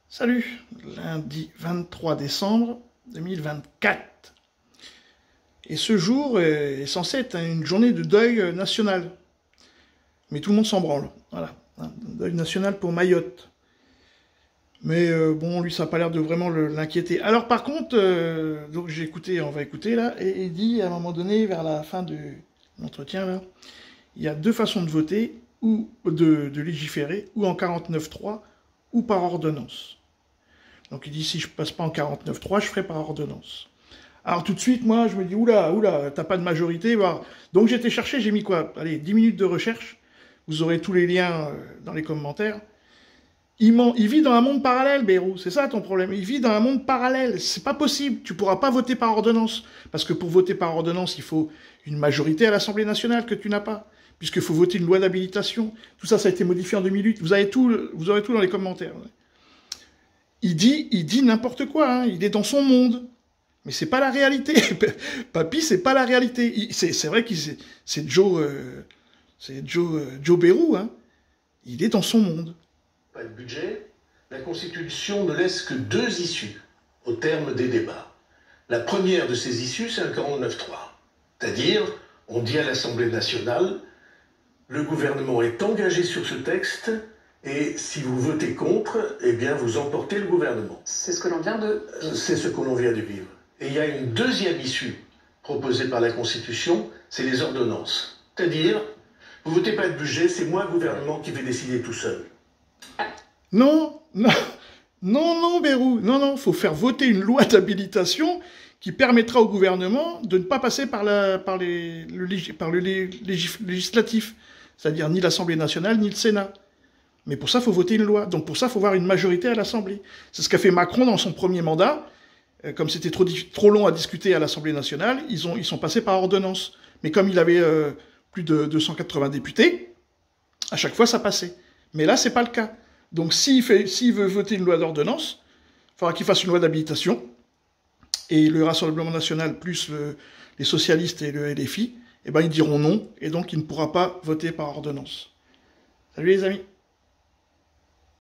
Salut, lundi 23 décembre 2024. Et ce jour est censé être une journée de deuil national. Mais tout le monde s'en branle. Voilà, un deuil national pour Mayotte. Mais bon, lui, ça n'a pas l'air de vraiment l'inquiéter. Alors par contre, donc j'ai écouté, on va écouter là, et il dit à un moment donné, vers la fin de l'entretien là, il y a deux façons de voter, ou de légiférer, ou en 49.3, ou par ordonnance. Donc il dit, si je passe pas en 49.3, je ferai par ordonnance. Alors tout de suite, moi, je me dis, oula, t'as pas de majorité. Bah. Donc j'ai été chercher, j'ai mis quoi? Allez, 10 minutes de recherche. Vous aurez tous les liens dans les commentaires. Il vit dans un monde parallèle, Bayrou. C'est ça ton problème. Il vit dans un monde parallèle. C'est pas possible. Tu pourras pas voter par ordonnance. Parce que pour voter par ordonnance, il faut une majorité à l'Assemblée nationale que tu n'as pas. Puisqu'il faut voter une loi d'habilitation. Tout ça, ça a été modifié en 2008. Vous aurez tout dans les commentaires. Il dit n'importe quoi. Hein. Il est dans son monde. Mais c'est pas la réalité. Papy, c'est pas la réalité. C'est vrai que c'est Joe Bayrou. Hein. Il est dans son monde. Pas de budget, la Constitution ne laisse que deux issues au terme des débats. La première de ces issues, c'est un 49.3. C'est-à-dire, on dit à l'Assemblée nationale, le gouvernement est engagé sur ce texte, et si vous votez contre, eh bien vous emportez le gouvernement. C'est ce que l'on vient de... C'est ce que l'on vient de vivre. Et il y a une deuxième issue proposée par la Constitution, c'est les ordonnances. C'est-à-dire, vous votez pas de budget, c'est moi, gouvernement, qui vais décider tout seul. Non, Bayrou. Non, faut faire voter une loi d'habilitation qui permettra au gouvernement de ne pas passer par le législatif. C'est-à-dire ni l'Assemblée nationale, ni le Sénat. Mais pour ça, il faut voter une loi. Donc pour ça, il faut avoir une majorité à l'Assemblée. C'est ce qu'a fait Macron dans son premier mandat. Comme c'était trop long à discuter à l'Assemblée nationale, ils sont passés par ordonnance. Mais comme il avait plus de 280 députés, à chaque fois, ça passait. Mais là, c'est pas le cas. Donc s'il veut voter une loi d'ordonnance, il faudra qu'il fasse une loi d'habilitation. Et le Rassemblement national plus les socialistes et le LFI, eh ben, ils diront non. Et donc, il ne pourra pas voter par ordonnance. Salut les amis.